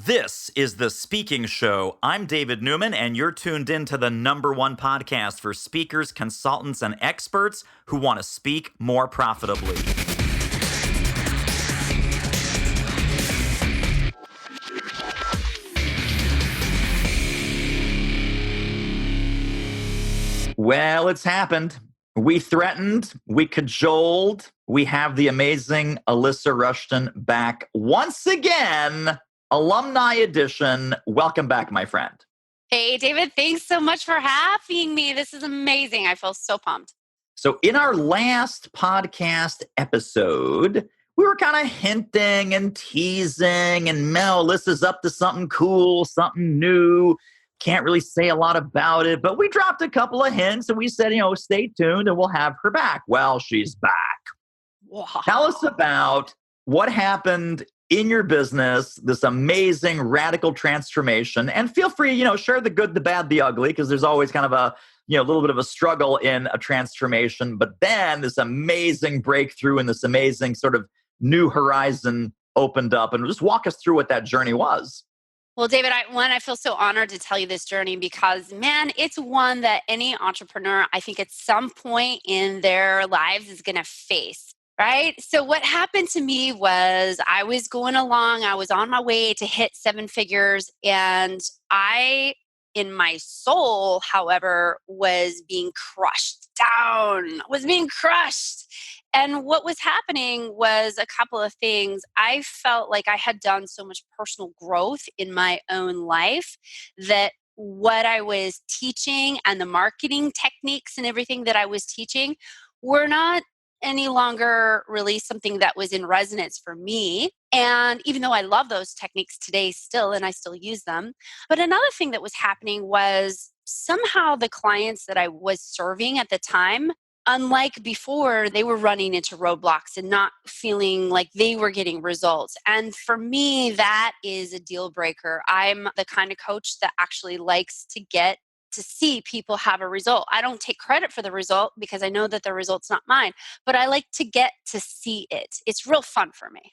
This is The Speaking Show. I'm David Newman, and you're tuned in to the #1 podcast for speakers, consultants, and experts who want to speak more profitably. Well, it's happened. We threatened, we cajoled, we have the amazing Alysa Rushton back once again. Alumni edition. Welcome back, my friend. Hey, David, thanks so much for having me. This is amazing. I feel so pumped. So in our last podcast episode, we were kind of hinting and teasing, and Mel, Alyssa's up to something cool, something new. Can't really say a lot about it, but we dropped a couple of hints and we said, stay tuned and we'll have her back. Well, she's back. Wow. Tell us about what happened in your business, this amazing radical transformation, and feel free, share the good, the bad, the ugly, because there's always kind of a, little bit of a struggle in a transformation, but then this amazing breakthrough and this amazing sort of new horizon opened up, and just walk us through what that journey was. Well, David, I feel so honored to tell you this journey because, man, it's one that any entrepreneur, I think at some point in their lives is going to face. Right? So what happened to me was I was going along, I was on my way to hit 7 figures, and I, in my soul, however, was being crushed down, And what was happening was a couple of things. I felt like I had done so much personal growth in my own life that what I was teaching and the marketing techniques and everything that I was teaching were not any longer really something that was in resonance for me. And even though I love those techniques today still, and I still use them. But another thing that was happening was somehow the clients that I was serving at the time, unlike before, they were running into roadblocks and not feeling like they were getting results. And for me, that is a deal breaker. I'm the kind of coach that actually likes to see people have a result. I don't take credit for the result because I know that the result's not mine, but I like to get to see it. It's real fun for me.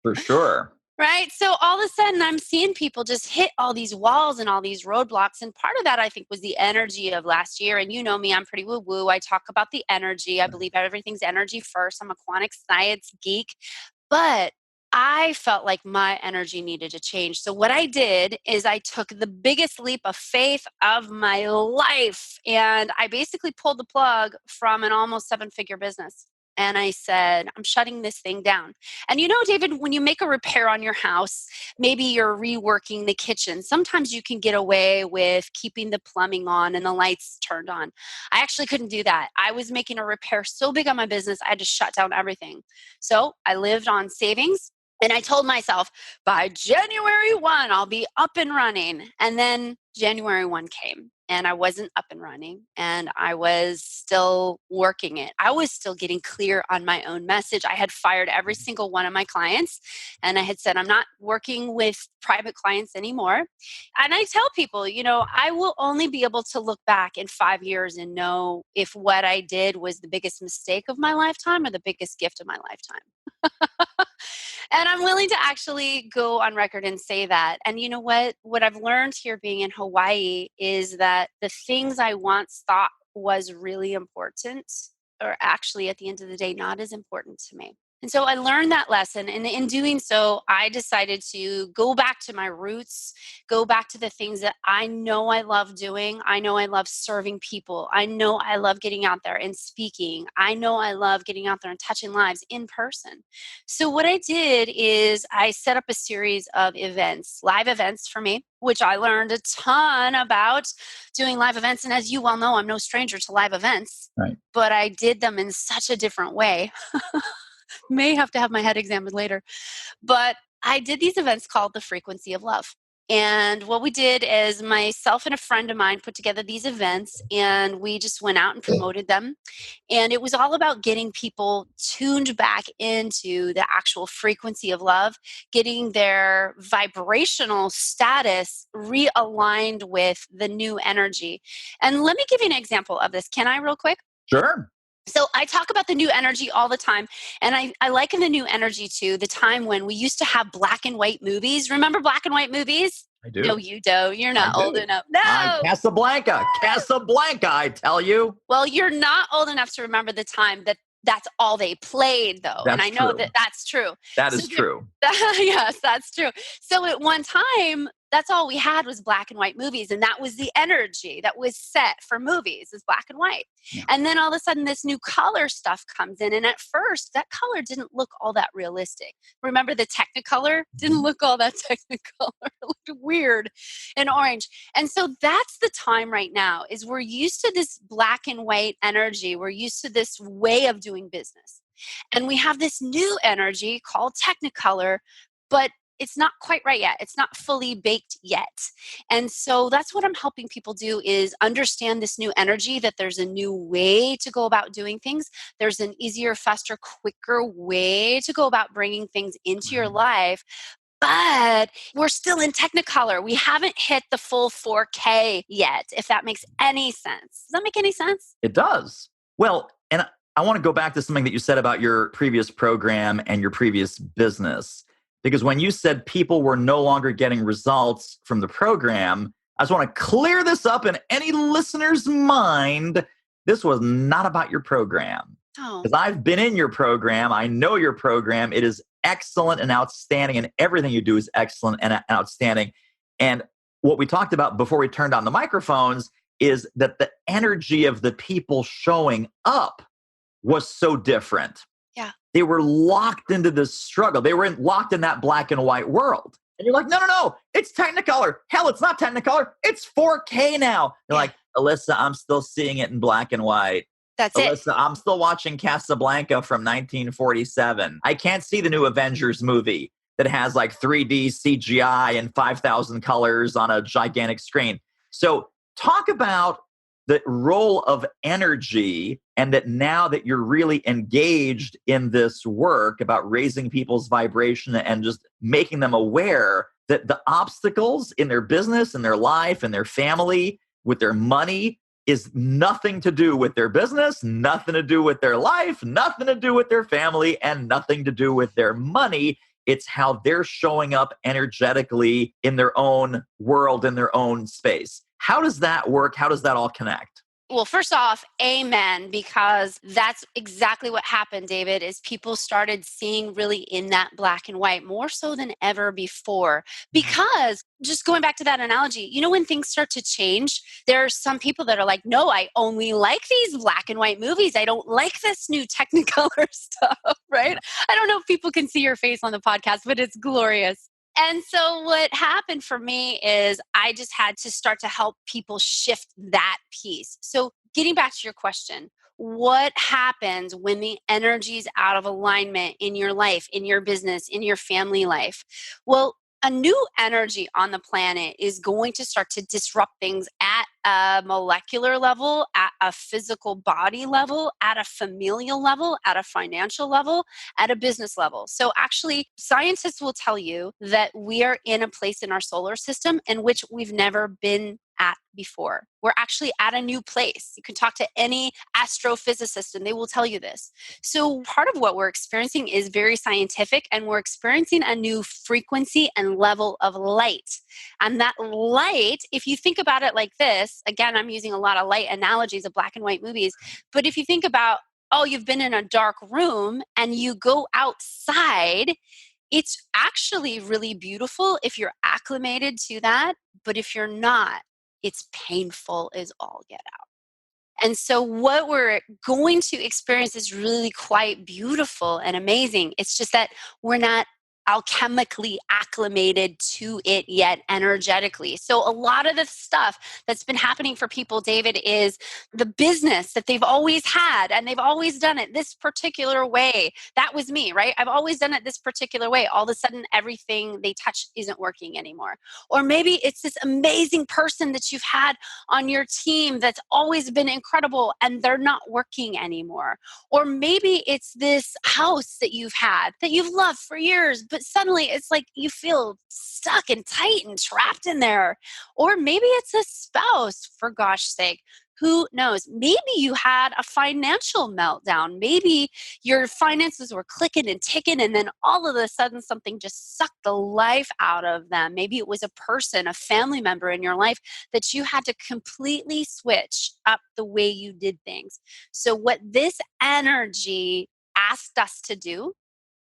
For sure. Right? So all of a sudden I'm seeing people just hit all these walls and all these roadblocks. And part of that, I think, was the energy of last year. And you know me, I'm pretty woo-woo. I talk about the energy. I believe everything's energy first. I'm a quantum science geek. But I felt like my energy needed to change. So what I did is I took the biggest leap of faith of my life. And I basically pulled the plug from an almost 7-figure business. And I said, I'm shutting this thing down. And David, when you make a repair on your house, maybe you're reworking the kitchen. Sometimes you can get away with keeping the plumbing on and the lights turned on. I actually couldn't do that. I was making a repair so big on my business, I had to shut down everything. So I lived on savings. And I told myself, by January 1, I'll be up and running. And then January 1 came and I wasn't up and running and I was still working it. I was still getting clear on my own message. I had fired every single one of my clients and I had said, I'm not working with private clients anymore. And I tell people, I will only be able to look back in 5 years and know if what I did was the biggest mistake of my lifetime or the biggest gift of my lifetime. And I'm willing to actually go on record and say that. And you know what? What I've learned here being in Hawaii is that the things I once thought was really important are actually at the end of the day not as important to me. And so I learned that lesson. And in doing so, I decided to go back to my roots, go back to the things that I know I love doing. I know I love serving people. I know I love getting out there and speaking. I know I love getting out there and touching lives in person. So what I did is I set up a series of events, live events for me, which I learned a ton about doing live events. And as you well know, I'm no stranger to live events, Right. But I did them in such a different way. May have to have my head examined later. But I did these events called the Frequency of Love. And what we did is myself and a friend of mine put together these events and we just went out and promoted them. And it was all about getting people tuned back into the actual frequency of love, getting their vibrational status realigned with the new energy. And let me give you an example of this. Can I real quick? Sure. So I talk about the new energy all the time. And I liken the new energy to the time when we used to have black and white movies. Remember black and white movies? I No, do. you don't. You're I not old do. enough. No. Casablanca, I tell you. Well, you're not old enough to remember the time that that's all they played, though. And That's I know true. that that's true. That So is true. yes, that's true. So at one time, that's all we had was black and white movies. And that was the energy that was set for movies is black and white. Yeah. And then all of a sudden this new color stuff comes in. And at first that color didn't look all that realistic. Remember the Technicolor? Didn't look all that Technicolor. It looked weird and orange. And so that's the time right now is we're used to this black and white energy. We're used to this way of doing business. And we have this new energy called Technicolor, but it's not quite right yet. It's not fully baked yet. And so that's what I'm helping people do is understand this new energy, that there's a new way to go about doing things. There's an easier, faster, quicker way to go about bringing things into your life. But we're still in Technicolor. We haven't hit the full 4K yet, if that makes any sense. Does that make any sense? It does. Well, and I want to go back to something that you said about your previous program and your previous business. Because when you said people were no longer getting results from the program, I just want to clear this up in any listener's mind. This was not about your program. Oh, Because I've been in your program. I know your program. It is excellent and outstanding, and everything you do is excellent and outstanding. And what we talked about before we turned on the microphones is that the energy of the people showing up was so different. yeah. They were locked into this struggle. They were locked in that black and white world. And you're like, no, it's Technicolor. Hell, it's not Technicolor. It's 4K now. You're like, Alysa, I'm still seeing it in black and white. That's it. Alysa, I'm still watching Casablanca from 1947. I can't see the new Avengers movie that has like 3D CGI and 5,000 colors on a gigantic screen. So talk about the role of energy, and that now that you're really engaged in this work about raising people's vibration and just making them aware that the obstacles in their business, in their life, in their family, with their money is nothing to do with their business, nothing to do with their life, nothing to do with their family, and nothing to do with their money. It's how they're showing up energetically in their own world, in their own space. How does that work? How does that all connect? Well, first off, amen, because that's exactly what happened, David, is people started seeing really in that black and white more so than ever before. Because just going back to that analogy, when things start to change, there are some people that are like, no, I only like these black and white movies. I don't like this new Technicolor stuff, right? I don't know if people can see your face on the podcast, but it's glorious. And so what happened for me is I just had to start to help people shift that piece. So getting back to your question, what happens when the energy is out of alignment in your life, in your business, in your family life? Well, a new energy on the planet is going to start to disrupt things at a molecular level, at a physical body level, at a familial level, at a financial level, at a business level. So actually, scientists will tell you that we are in a place in our solar system in which we've never been at before. We're actually at a new place. You can talk to any astrophysicist and they will tell you this. So part of what we're experiencing is very scientific, and we're experiencing a new frequency and level of light. And that light, if you think about it like this, again, I'm using a lot of light analogies of black and white movies, but if you think about, you've been in a dark room and you go outside, it's actually really beautiful if you're acclimated to that. But if you're not, it's painful as all get out. And so what we're going to experience is really quite beautiful and amazing. It's just that we're not alchemically acclimated to it yet energetically. So a lot of the stuff that's been happening for people, David, is the business that they've always had and they've always done it this particular way. That was me, right? I've always done it this particular way. All of a sudden, everything they touch isn't working anymore. Or maybe it's this amazing person that you've had on your team that's always been incredible and they're not working anymore. Or maybe it's this house that you've had that you've loved for years, but suddenly it's like you feel stuck and tight and trapped in there. Or maybe it's a spouse, for gosh sake. Who knows? Maybe you had a financial meltdown. Maybe your finances were clicking and ticking, and then all of a sudden something just sucked the life out of them. Maybe it was a person, a family member in your life that you had to completely switch up the way you did things. So, what this energy asked us to do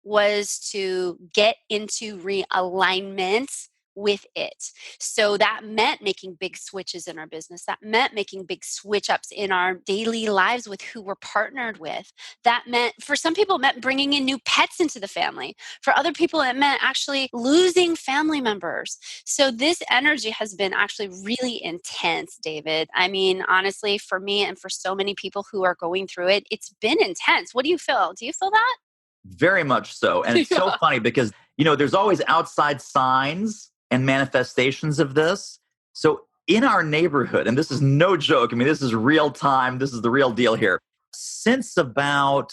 was to get into realignment with it. So that meant making big switches in our business. That meant making big switch ups in our daily lives with who we're partnered with. That meant, for some people, it meant bringing in new pets into the family. For other people, it meant actually losing family members. So this energy has been actually really intense, David. I mean, honestly, for me and for so many people who are going through it, it's been intense. What do you feel? Do you feel that? Very much so. And it's so Yeah. funny because, there's always outside signs and manifestations of this. So in our neighborhood, and this is no joke, I mean, this is real time, this is the real deal here. Since about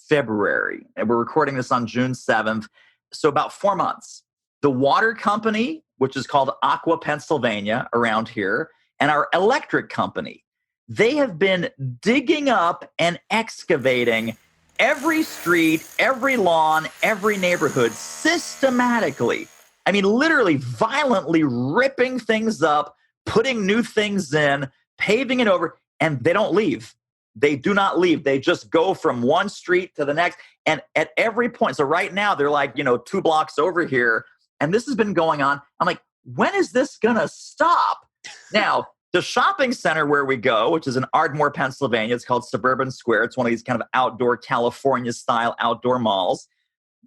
February, and we're recording this on June 7th, so about 4 months, the water company, which is called Aqua Pennsylvania around here, and our electric company, they have been digging up and excavating every street, every lawn, every neighborhood systematically. I mean, literally violently ripping things up, putting new things in, paving it over, and they don't leave. They do not leave. They just go from one street to the next. And at every point, so right now they're like, 2 blocks over here. And this has been going on. I'm like, when is this going to stop? Now, the shopping center where we go, which is in Ardmore, Pennsylvania, it's called Suburban Square. It's one of these kind of outdoor California style outdoor malls.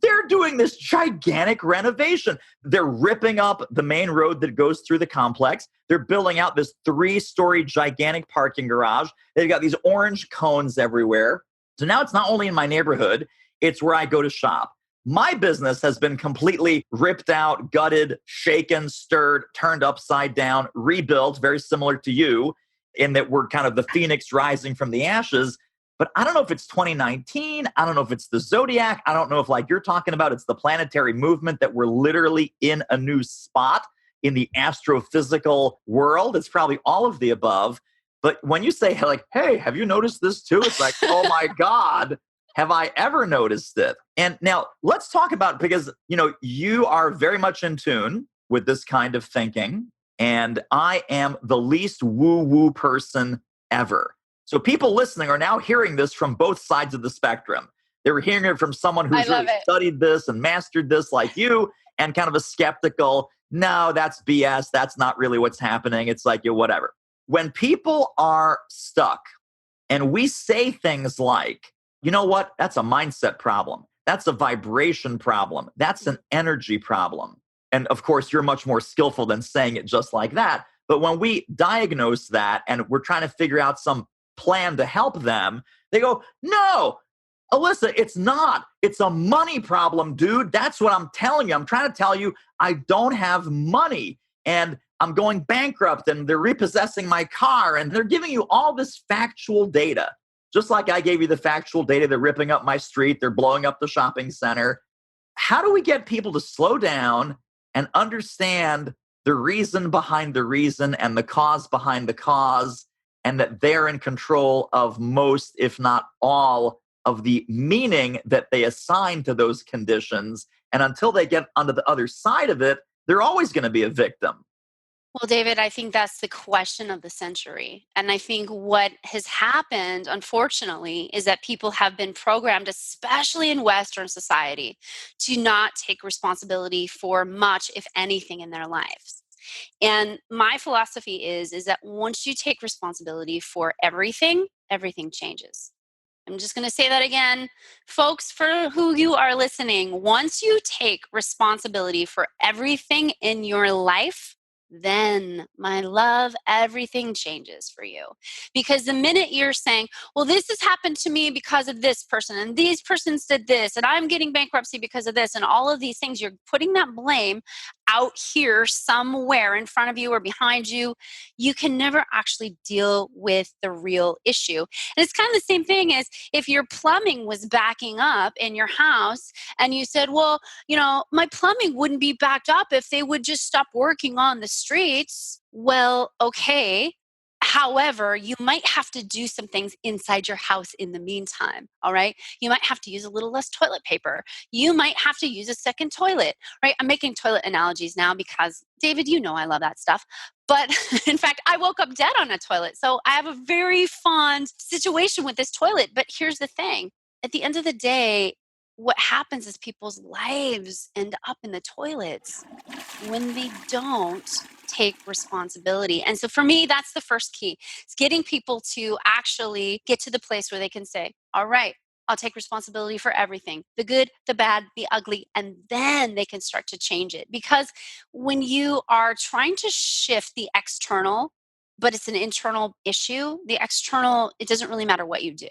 They're doing this gigantic renovation. They're ripping up the main road that goes through the complex. They're building out this 3-story gigantic parking garage. They've got these orange cones everywhere. So now it's not only in my neighborhood, it's where I go to shop. My business has been completely ripped out, gutted, shaken, stirred, turned upside down, rebuilt, very similar to you, in that we're kind of the phoenix rising from the ashes. But I don't know if it's 2019. I don't know if it's the zodiac. I don't know if, like you're talking about, it's the planetary movement that we're literally in a new spot in the astrophysical world. It's probably all of the above. But when you say, like, hey, have you noticed this too? It's like, oh my God, have I ever noticed it? And now let's talk about, because, you are very much in tune with this kind of thinking. And I am the least woo-woo person ever. So people listening are now hearing this from both sides of the spectrum. They were hearing it from someone I who's love really it. studied this and mastered this like you, and kind of a skeptical, no, that's BS. That's not really what's happening. It's like, whatever. When people are stuck and we say things like, you know what? That's a mindset problem. That's a vibration problem. That's an energy problem. And of course, you're much more skillful than saying it just like that. But when we diagnose that and we're trying to figure out some plan to help them, they go, no, Alysa, it's not. It's a money problem, dude. That's what I'm telling you. I'm trying to tell you I don't have money and I'm going bankrupt and they're repossessing my car and they're giving you all this factual data. Just like I gave you the factual data, they're ripping up my street, they're blowing up the shopping center. How do we get people to slow down and understand the reason behind the reason and the cause behind the cause, and that they're in control of most, if not all, of the meaning that they assign to those conditions? And until they get onto the other side of it, they're always going to be a victim. Well, David, I think that's the question of the century. And I think what has happened, unfortunately, is that people have been programmed, especially in Western society, to not take responsibility for much, if anything, in their lives. And my philosophy is that once you take responsibility for everything, everything changes. I'm just going to say that again. Folks, for who you are listening, once you take responsibility for everything in your life, then, my love, everything changes for you. Because the minute you're saying, well, this has happened to me because of this person, and these persons did this, and I'm getting bankruptcy because of this, and all of these things, you're putting that blame out here somewhere in front of you or behind you. You can never actually deal with the real issue. And it's kind of the same thing as if your plumbing was backing up in your house and you said, well, my plumbing wouldn't be backed up if they would just stop working on the streets. Well, okay. However, you might have to do some things inside your house in the meantime, all right? You might have to use a little less toilet paper. You might have to use a second toilet, right? I'm making toilet analogies now because, David, you know I love that stuff. But in fact, I woke up dead on a toilet. So I have a very fond situation with this toilet. But here's the thing. At the end of the day, what happens is people's lives end up in the toilets when they don't take responsibility. And so for me, that's the first key. It's getting people to actually get to the place where they can say, all right, I'll take responsibility for everything, the good, the bad, the ugly, and then they can start to change it. Because when you are trying to shift the external, but it's an internal issue, the external, it doesn't really matter what you do.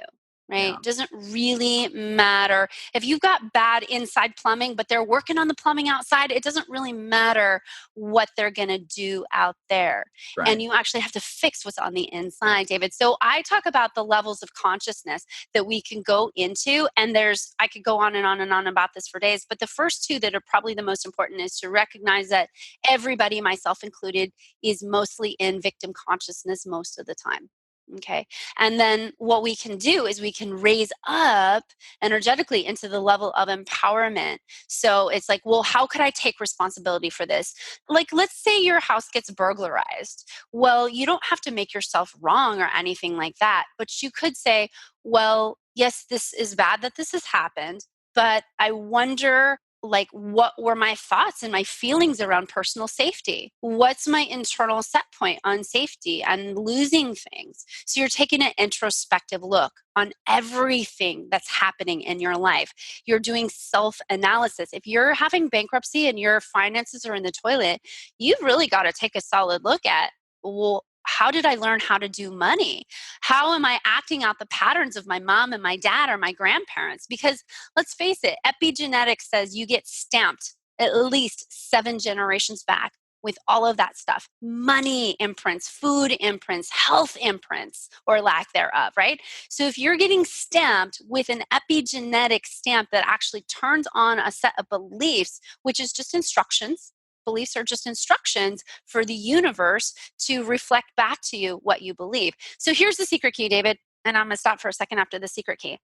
Right? Yeah. It doesn't really matter. If you've got bad inside plumbing, but they're working on the plumbing outside, it doesn't really matter what they're going to do out there. Right. And you actually have to fix what's on the inside, David. So I talk about the levels of consciousness that we can go into. And I could go on and on and on about this for days. But the first two that are probably the most important is to recognize that everybody, myself included, is mostly in victim consciousness most of the time. Okay. And then what we can do is we can raise up energetically into the level of empowerment. So it's like, well, how could I take responsibility for this? Like, let's say your house gets burglarized. Well, you don't have to make yourself wrong or anything like that. But you could say, well, yes, this is bad that this has happened, but I wonder, like, what were my thoughts and my feelings around personal safety? What's my internal set point on safety and losing things? So you're taking an introspective look on everything that's happening in your life. You're doing self-analysis. If you're having bankruptcy and your finances are in the toilet, you've really got to take a solid look at, well, how did I learn how to do money? How am I acting out the patterns of my mom and my dad or my grandparents? Because let's face it, epigenetics says you get stamped at least 7 generations back with all of that stuff. Money imprints, food imprints, health imprints, or lack thereof, right? So if you're getting stamped with an epigenetic stamp that actually turns on a set of beliefs, which is just instructions, beliefs are just instructions for the universe to reflect back to you what you believe. So here's the secret key, David, and I'm going to stop for a second after the secret key.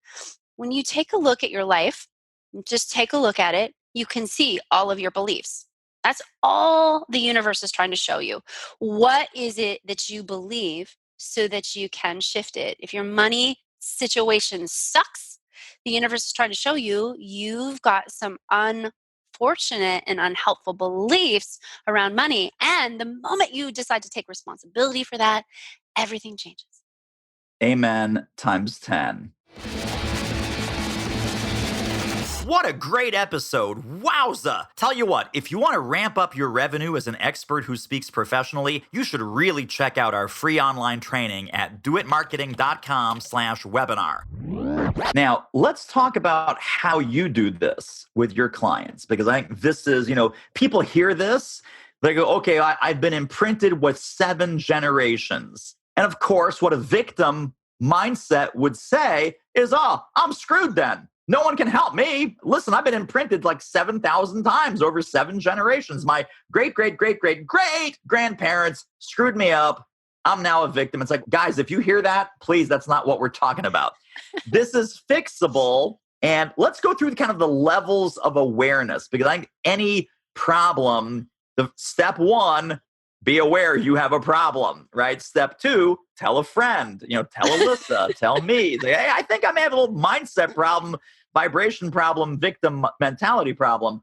When you take a look at your life, just take a look at it, you can see all of your beliefs. That's all the universe is trying to show you. What is it that you believe so that you can shift it? If your money situation sucks, the universe is trying to show you you've got some unfortunate and unhelpful beliefs around money. And the moment you decide to take responsibility for that, everything changes. Amen times 10. What a great episode. Wowza. Tell you what, if you want to ramp up your revenue as an expert who speaks professionally, you should really check out our free online training at doitmarketing.com/webinar. Now, let's talk about how you do this with your clients, because I think this is, people hear this, they go, okay, I've been imprinted with 7 generations. And of course, what a victim mindset would say is, oh, I'm screwed then. No one can help me. Listen, I've been imprinted like 7,000 times over 7 generations. My great, great, great, great, great grandparents screwed me up. I'm now a victim. It's like, guys, if you hear that, please, that's not what we're talking about. This is fixable. And let's go through kind of the levels of awareness, because I think any problem, the step 1, be aware you have a problem, right? Step 2, tell a friend, tell Alysa, tell me. Say, hey, I think I may have a little mindset problem, vibration problem, victim mentality problem.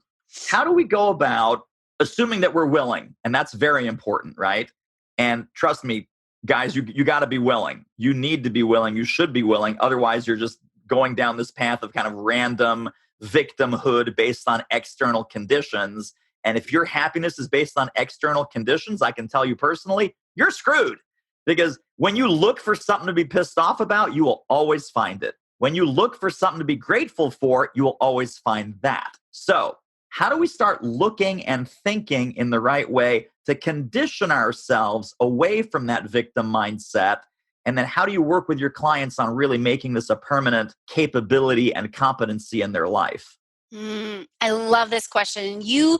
How do we go about assuming that we're willing? And that's very important, right? And trust me, guys, you got to be willing. You need to be willing. You should be willing. Otherwise, you're just going down this path of kind of random victimhood based on external conditions. And if your happiness is based on external conditions, I can tell you personally, you're screwed. Because when you look for something to be pissed off about, you will always find it. When you look for something to be grateful for, you will always find that. So how do we start looking and thinking in the right way to condition ourselves away from that victim mindset? And then how do you work with your clients on really making this a permanent capability and competency in their life? I love this question. You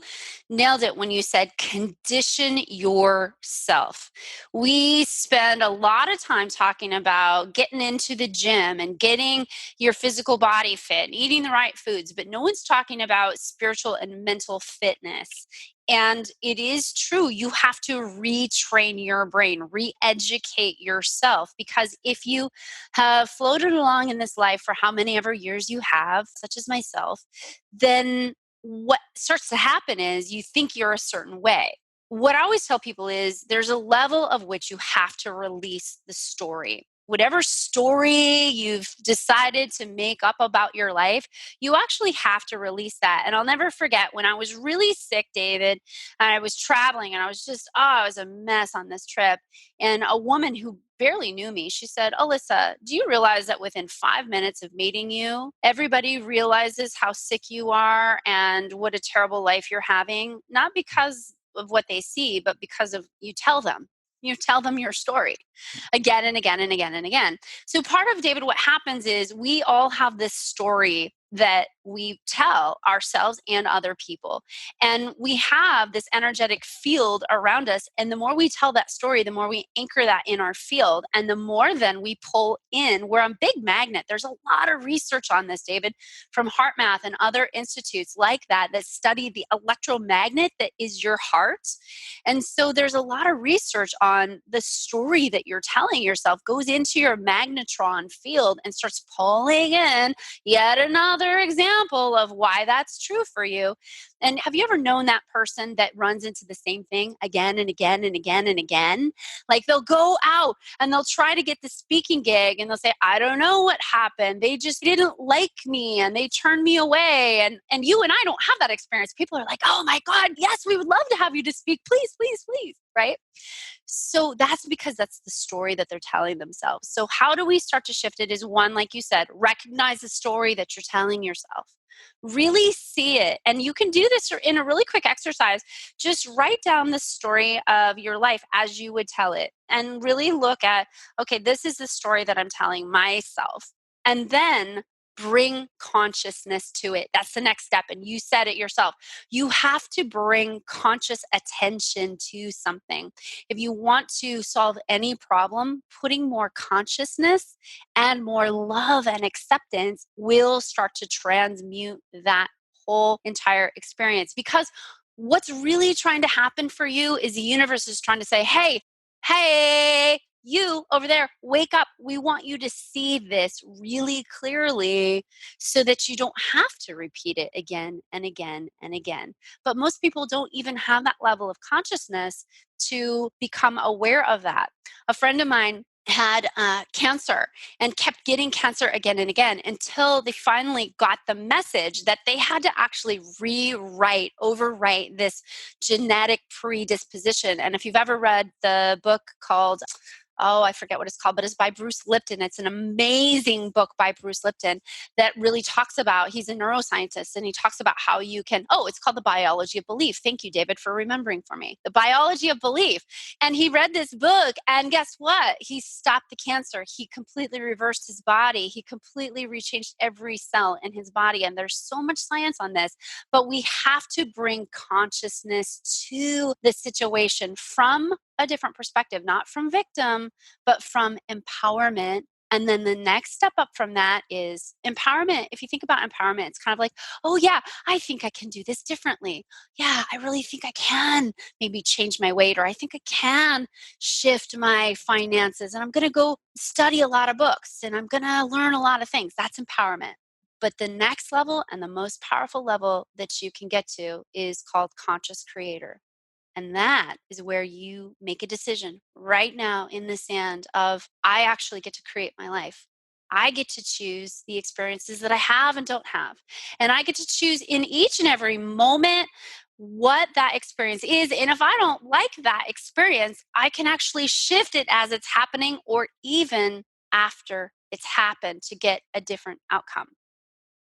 nailed it when you said condition yourself. We spend a lot of time talking about getting into the gym and getting your physical body fit, eating the right foods, but no one's talking about spiritual and mental fitness. And it is true, you have to retrain your brain, re educate yourself, because if you have floated along in this life for how many ever years you have, such as myself, then what starts to happen is you think you're a certain way. What I always tell people is there's a level of which you have to release the story. Whatever story you've decided to make up about your life, you actually have to release that. And I'll never forget when I was really sick, David, and I was traveling and I was just, oh, I was a mess on this trip. And a woman who barely knew me, she said, Alyssa, do you realize that within 5 minutes of meeting you, everybody realizes how sick you are and what a terrible life you're having? Not because of what they see, but because of you tell them. You tell them your story again and again and again and again. So, part of David, what happens is we all have this story that we tell ourselves and other people. And we have this energetic field around us. And the more we tell that story, the more we anchor that in our field. And the more then we pull in, we're a big magnet. There's a lot of research on this, David, from HeartMath and other institutes like that that study the electromagnet that is your heart. And so there's a lot of research on the story that you're telling yourself goes into your magnetron field and starts pulling in yet another example of why that's true for you. And have you ever known that person that runs into the same thing again and again and again and again? Like they'll go out and they'll try to get the speaking gig and they'll say, I don't know what happened. They just didn't like me and they turned me away. And you and I don't have that experience. People are like, oh my God, yes, we would love to have you to speak. Please, please, please. Right? So that's because that's the story that they're telling themselves. So how do we start to shift it is one, like you said, recognize the story that you're telling yourself. Really see it. And you can do this in a really quick exercise. Just write down the story of your life as you would tell it and really look at, okay, this is the story that I'm telling myself. And then bring consciousness to it. That's the next step. And you said it yourself. You have to bring conscious attention to something. If you want to solve any problem, putting more consciousness and more love and acceptance will start to transmute that whole entire experience. Because what's really trying to happen for you is the universe is trying to say, hey, you over there, wake up. We want you to see this really clearly so that you don't have to repeat it again and again and again. But most people don't even have that level of consciousness to become aware of that. A friend of mine had cancer and kept getting cancer again and again until they finally got the message that they had to actually overwrite this genetic predisposition. And if you've ever read the book called I forget what it's called, but it's by Bruce Lipton. It's an amazing book by Bruce Lipton that really talks about, he's a neuroscientist, and he talks about how you can, it's called The Biology of Belief. Thank you, David, for remembering for me. The Biology of Belief. And he read this book, and guess what? He stopped the cancer. He completely reversed his body. He completely rechanged every cell in his body. And there's so much science on this, but we have to bring consciousness to the situation from a different perspective, not from victim, but from empowerment. And then the next step up from that is empowerment. If you think about empowerment, it's kind of like, oh yeah, I think I can do this differently. Yeah, I really think I can maybe change my weight, or I think I can shift my finances. And I'm going to go study a lot of books and I'm going to learn a lot of things. That's empowerment. But the next level and the most powerful level that you can get to is called conscious creator. And that is where you make a decision right now in the sand of, I actually get to create my life. I get to choose the experiences that I have and don't have. And I get to choose in each and every moment what that experience is. And if I don't like that experience, I can actually shift it as it's happening or even after it's happened to get a different outcome.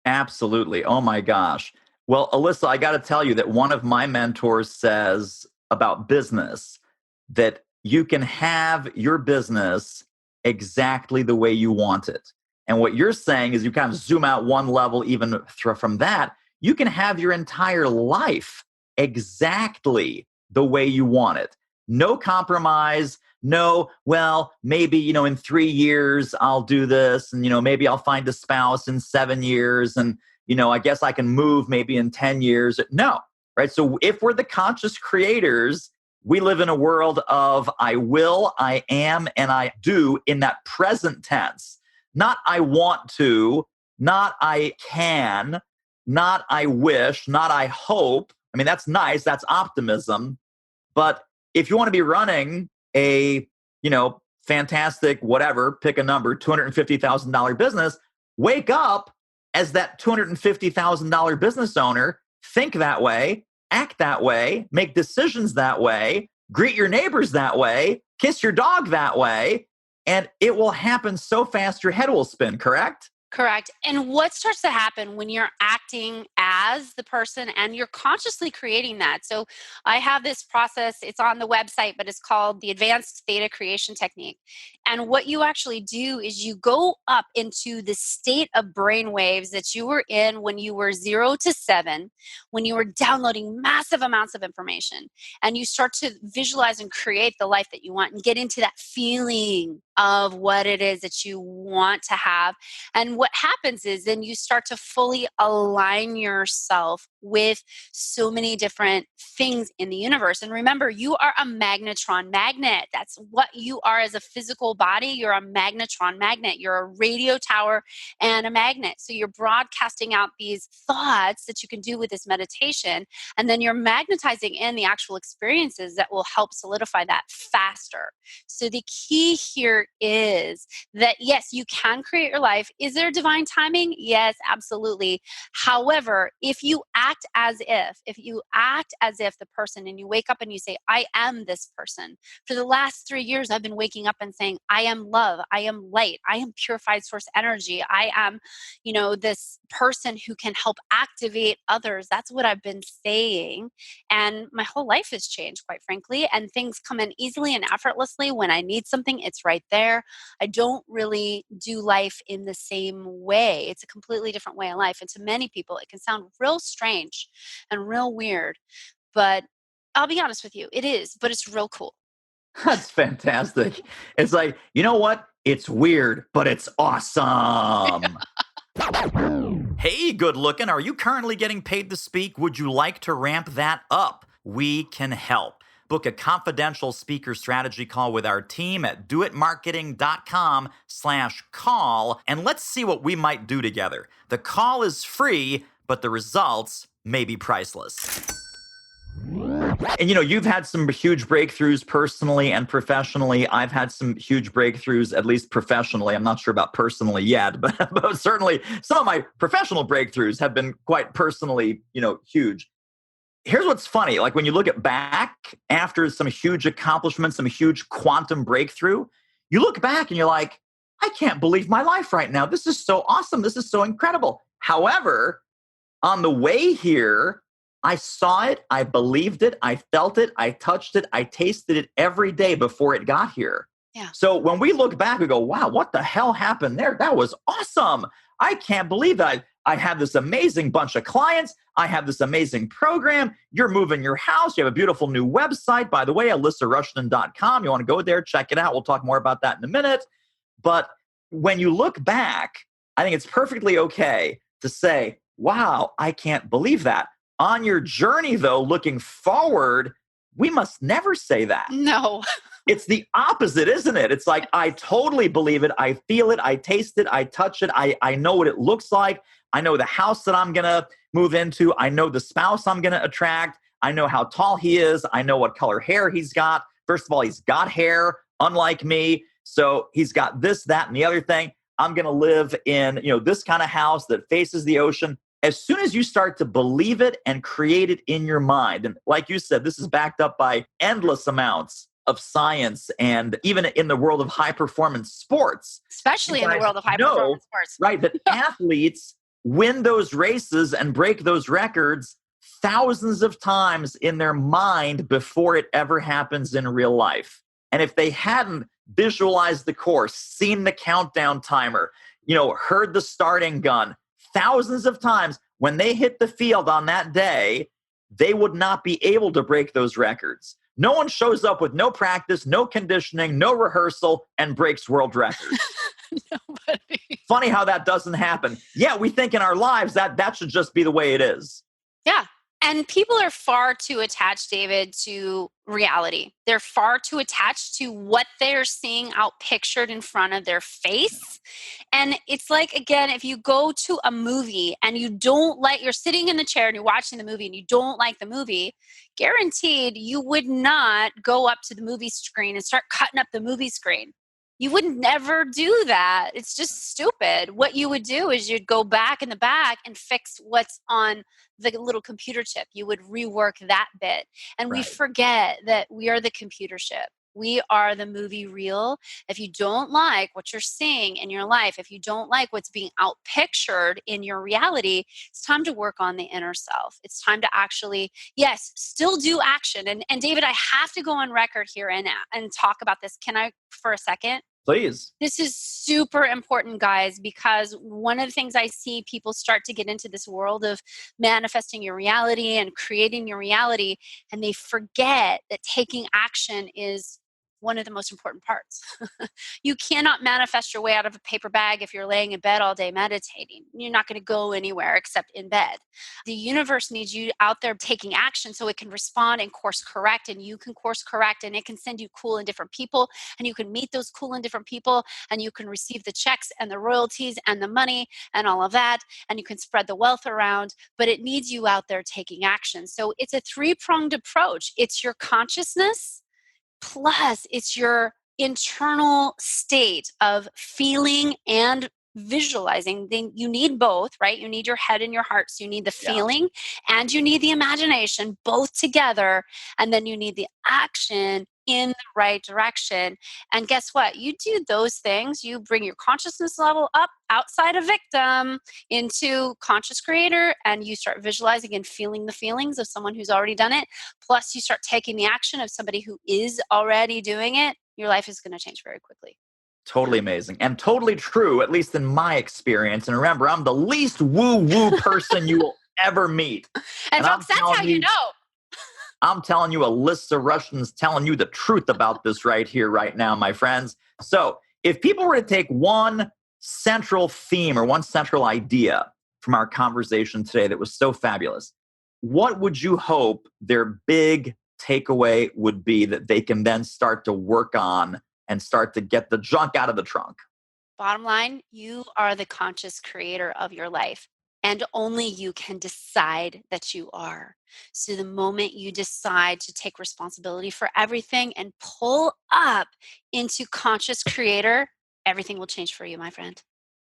Absolutely. Oh my gosh. Well, Alyssa, I got to tell you that one of my mentors says about business that you can have your business exactly the way you want it. And what you're saying is you kind of zoom out one level even from that. you can have your entire life exactly the way you want it. No compromise. No, well, maybe, in 3 years I'll do this, and, maybe I'll find a spouse in 7 years, and, I guess I can move maybe in 10 years. No, right? So if we're the conscious creators, we live in a world of I will, I am, and I do in that present tense. Not I want to, not I can, not I wish, not I hope. I mean, that's nice. That's optimism. But if you want to be running a, fantastic, whatever, pick a number, $250,000 business, wake up as that $250,000 business owner, think that way, act that way, make decisions that way, greet your neighbors that way, kiss your dog that way, and it will happen so fast your head will spin, correct? Correct. And what starts to happen when you're acting as the person and you're consciously creating that? So I have this process, it's on the website, but it's called the Advanced Theta Creation Technique. And what you actually do is you go up into the state of brain waves that you were in when you were 0 to 7, when you were downloading massive amounts of information. And you start to visualize and create the life that you want and get into that feeling of what it is that you want to have. And what happens is then you start to fully align yourself with so many different things in the universe. And remember, you are a magnetron magnet. That's what you are as a physical body. You're a magnetron magnet. You're a radio tower and a magnet. So you're broadcasting out these thoughts that you can do with this meditation. And then you're magnetizing in the actual experiences that will help solidify that faster. So the key here is that, yes, you can create your life. Is there divine timing? Yes, absolutely. However, if you act as if the person, and you wake up and you say, I am this person. For the last 3 years, I've been waking up and saying, I am love. I am light. I am purified source energy. I am, this person who can help activate others. That's what I've been saying. And my whole life has changed, quite frankly. And things come in easily and effortlessly. When I need something, it's right there. I don't really do life in the same way. It's a completely different way of life. And to many people, it can sound real strange and real weird. But I'll be honest with you, it is, but it's real cool. That's fantastic. It's like, you know what? It's weird, but it's awesome. Hey, good looking. Are you currently getting paid to speak? Would you like to ramp that up? We can help. Book a confidential speaker strategy call with our team at doitmarketing.com/call, and let's see what we might do together. The call is free, but the results may be priceless. And you've had some huge breakthroughs personally and professionally. I've had some huge breakthroughs, at least professionally. I'm not sure about personally yet, but certainly some of my professional breakthroughs have been quite personally, huge. Here's what's funny. Like when you look at back after some huge accomplishments, some huge quantum breakthrough, you look back and you're like, I can't believe my life right now. This is so awesome. This is so incredible. However, on the way here, I saw it, I believed it, I felt it, I touched it, I tasted it every day before it got here. Yeah. So when we look back, we go, wow, what the hell happened there? That was awesome. I can't believe that. I have this amazing bunch of clients. I have this amazing program. You're moving your house. You have a beautiful new website. By the way, AlysaRushton.com. You want to go there, check it out. We'll talk more about that in a minute. But when you look back, I think it's perfectly okay to say, wow, I can't believe that. On your journey, though, looking forward, we must never say that. No. It's the opposite, isn't it? It's like, I totally believe it. I feel it. I taste it. I touch it. I know what it looks like. I know the house that I'm going to move into. I know the spouse I'm going to attract. I know how tall he is. I know what color hair he's got. First of all, he's got hair, unlike me. So he's got this, that, and the other thing. I'm going to live in, this kind of house that faces the ocean. As soon as you start to believe it and create it in your mind, and like you said, this is backed up by endless amounts of science, and even in the world of high performance sports. Especially in the world of high performance sports. Right, that athletes win those races and break those records thousands of times in their mind before it ever happens in real life. And if they hadn't visualized the course, seen the countdown timer, heard the starting gun thousands of times, when they hit the field on that day, they would not be able to break those records. No one shows up with no practice, no conditioning, no rehearsal, and breaks world records. Nobody. Funny how that doesn't happen. Yeah, we think in our lives that should just be the way it is. Yeah. And people are far too attached, David, to reality. They're far too attached to what they're seeing out pictured in front of their face. And it's like, again, if you go to a movie and you're sitting in the chair and you're watching the movie and you don't like the movie, guaranteed you would not go up to the movie screen and start cutting up the movie screen. You would never do that. It's just stupid. What you would do is you'd go back in the back and fix what's on the little computer chip. You would rework that bit. And we forget that we are the computer chip. We are the movie reel. If you don't like what you're seeing in your life, if you don't like what's being outpictured in your reality, it's time to work on the inner self. It's time to actually, yes, still do action. And David, I have to go on record here and talk about this. Can I for a second? Please. This is super important, guys, because one of the things I see people start to get into this world of manifesting your reality and creating your reality, and they forget that taking action is one of the most important parts. You cannot manifest your way out of a paper bag if you're laying in bed all day meditating. You're not going to go anywhere except in bed. The universe needs you out there taking action so it can respond and course correct, and you can course correct, and it can send you cool and different people, and you can meet those cool and different people, and you can receive the checks and the royalties and the money and all of that, and you can spread the wealth around, but it needs you out there taking action. So it's a three-pronged approach. It's your consciousness, plus it's your internal state of feeling and visualizing. Then you need both, right? You need your head and your heart. So you need the feeling and you need the imagination, both together. And then you need the action in the right direction. And guess what? You do those things, you bring your consciousness level up outside of victim into conscious creator, and you start visualizing and feeling the feelings of someone who's already done it. Plus you start taking the action of somebody who is already doing it. Your life is going to change very quickly. Totally amazing and totally true, at least in my experience. And remember, I'm the least woo-woo person you will ever meet. And folks, that's how you know. I'm telling you, Alysa Rushton's telling you the truth about this right here, right now, my friends. So if people were to take one central theme or one central idea from our conversation today that was so fabulous, what would you hope their big takeaway would be that they can then start to work on and start to get the junk out of the trunk? Bottom line, you are the conscious creator of your life. And only you can decide that you are. So the moment you decide to take responsibility for everything and pull up into conscious creator, everything will change for you, my friend.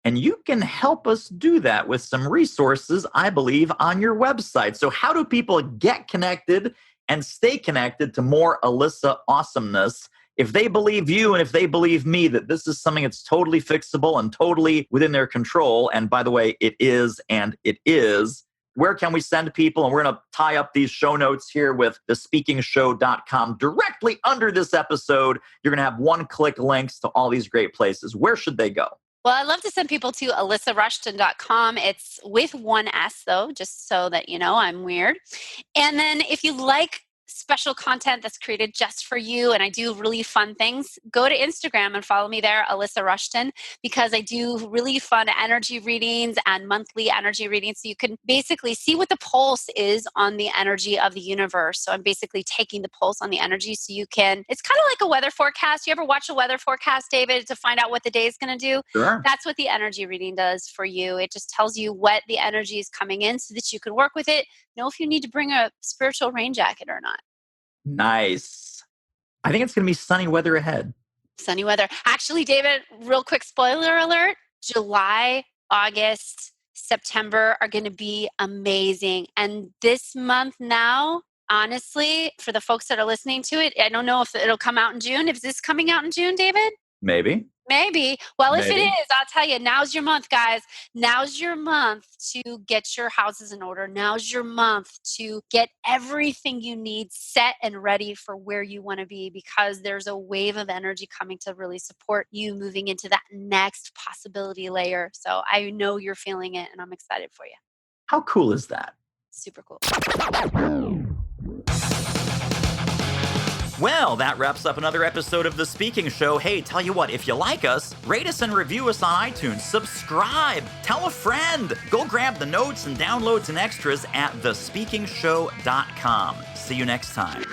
And you can help us do that with some resources, I believe, on your website. So how do people get connected and stay connected to more Alysa awesomeness if they believe you and if they believe me that this is something that's totally fixable and totally within their control? And by the way, it is, and it is. Where can we send people? And we're going to tie up these show notes here with thespeakingshow.com. Directly under this episode, you're going to have one-click links to all these great places. Where should they go? Well, I love to send people to alysarushton.com. It's with one S, though, just so that you know I'm weird. And then if you like special content that's created just for you, and I do really fun things, go to Instagram and follow me there, Alysa Rushton, because I do really fun energy readings and monthly energy readings. So you can basically see what the pulse is on the energy of the universe. So I'm basically taking the pulse on the energy so you can, it's kind of like a weather forecast. You ever watch a weather forecast, David, to find out what the day is going to do? Sure. That's what the energy reading does for you. It just tells you what the energy is coming in so that you can work with it. Know if you need to bring a spiritual rain jacket or not. Nice. I think it's going to be sunny weather ahead. Sunny weather. Actually, David, real quick spoiler alert. July, August, September are going to be amazing. And this month now, honestly, for the folks that are listening to it, I don't know if it'll come out in June. Is this coming out in June, David? Maybe. Maybe. Well, Maybe. If it is, I'll tell you, now's your month, guys. Now's your month to get your houses in order. Now's your month to get everything you need set and ready for where you want to be, because there's a wave of energy coming to really support you moving into that next possibility layer. So I know you're feeling it, and I'm excited for you. How cool is that? Super cool. Well, that wraps up another episode of The Speaking Show. Hey, tell you what, if you like us, rate us and review us on iTunes. Subscribe. Tell a friend. Go grab the notes and downloads and extras at thespeakingshow.com. See you next time.